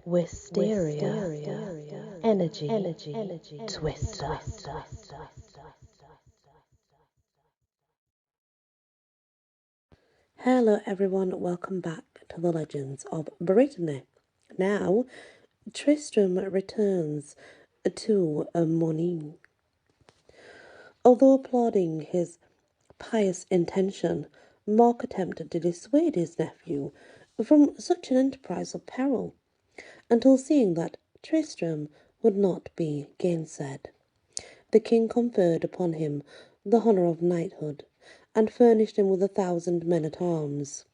Wysteria, energy, twister. Hello everyone, welcome back to the Legends of Britany. Now, Tristram returns to Monine. Although applauding his pious intention, Mark attempted to dissuade his nephew from such an enterprise of peril, until seeing that Tristram would not be gainsaid. The king conferred upon him the honour of knighthood, and furnished him with 1,000 men-at-arms.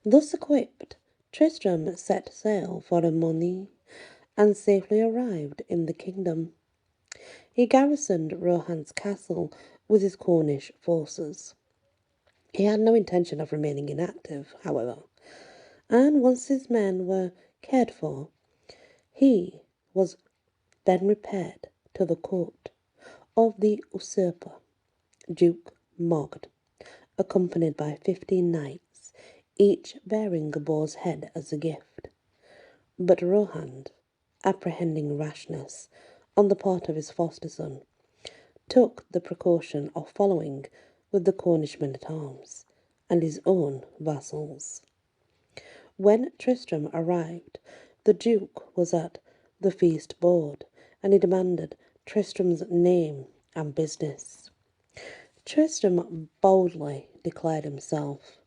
Thus equipped, Tristram set sail for Monnie, and safely arrived in the kingdom. He garrisoned Rohan's castle with his Cornish forces. He had no intention of remaining inactive, however, and once his men were cared for, he was then repaired to the court of the usurper, Duke Morgan, accompanied by 15 knights, each bearing a boar's head as a gift. But Rohan, apprehending rashness on the part of his foster son, took the precaution of following with the Cornish men-at-arms and his own vassals. When Tristram arrived, the Duke was at the feast board, and he demanded Tristram's name and business. Tristram boldly declared himself,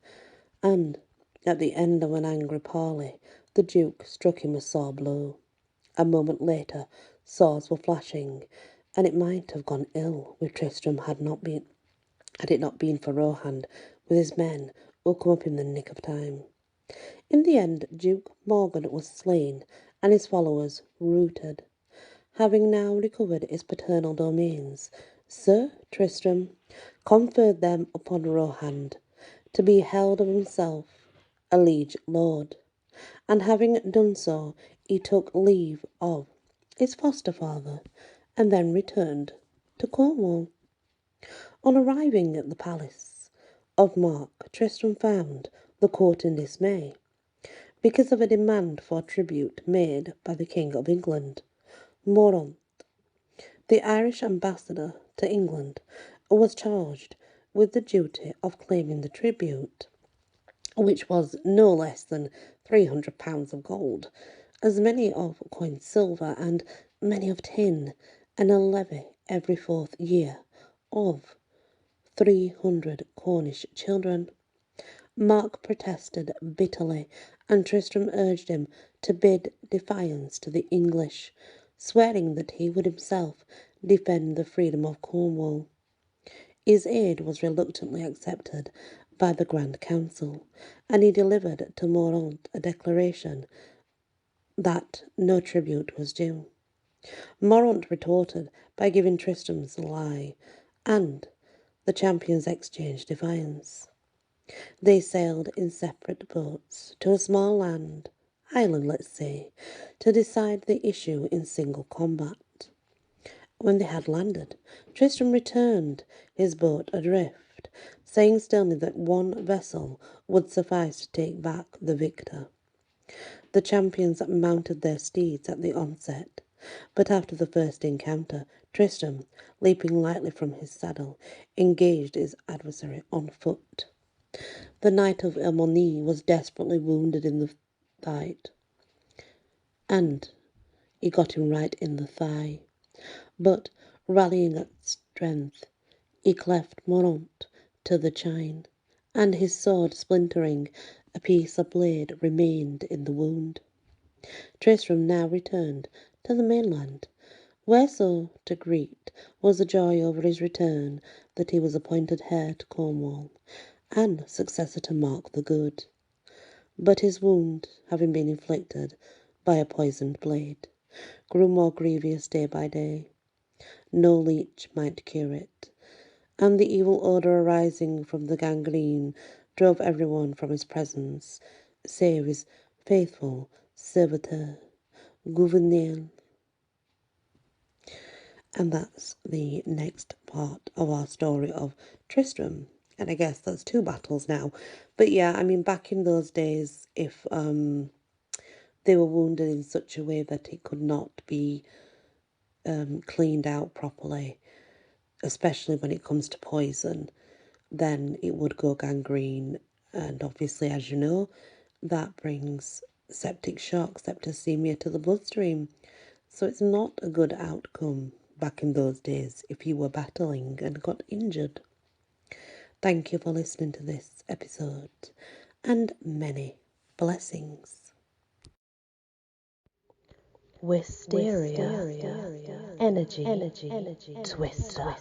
and at the end of an angry parley, the Duke struck him a sore blow. A moment later, swords were flashing, and it might have gone ill with Tristram had it not been for Rohan with his men, who come up in the nick of time. In the end, Duke Morgan was slain, and his followers routed. Having now recovered his paternal domains, Sir Tristram conferred them upon Rohan, to be held of himself a liege lord, and having done so, he took leave of his foster father, and then returned to Cornwall. On arriving at the palace of Mark, Tristram found the court in dismay, because of a demand for tribute made by the King of England, Moraunt. The Irish ambassador to England was charged with the duty of claiming the tribute, which was no less than £300 of gold, as many of coined silver, and many of tin, and a levy every 4th year of 300 Cornish children. Mark protested bitterly, and Tristram urged him to bid defiance to the English, swearing that he would himself defend the freedom of Cornwall. His aid was reluctantly accepted by the Grand Council, and he delivered to Moraunt a declaration that no tribute was due. Moraunt retorted by giving Tristram's lie, and the champions exchanged defiance. They sailed in separate boats to a small island, let's say, to decide the issue in single combat. When they had landed, Tristram returned his boat adrift, saying sternly that one vessel would suffice to take back the victor. The champions mounted their steeds at the onset, but after the first encounter, Tristram, leaping lightly from his saddle, engaged his adversary on foot. The knight of Monnie was desperately wounded in the fight, and he got him right in the thigh. But, rallying at strength, he cleft Moraunt to the chine, and his sword splintering, a piece of blade remained in the wound. Tristram now returned to the mainland, where so to greet was the joy over his return that he was appointed heir to Cornwall, and successor to Mark the Good. But his wound, having been inflicted by a poisoned blade, grew more grievous day by day. No leech might cure it, and the evil odour arising from the gangrene drove everyone from his presence, save his faithful servitor, Gouvernail. And that's the next part of our story of Tristram. And I guess that's 2 battles now. But yeah, I mean, back in those days, if they were wounded in such a way that it could not be cleaned out properly, especially when it comes to poison, then it would go gangrene. And obviously, as you know, that brings septic shock, septicemia to the bloodstream. So it's not a good outcome back in those days if you were battling and got injured. Thank you for listening to this episode, and many blessings. Wysteria. Energy. Twister.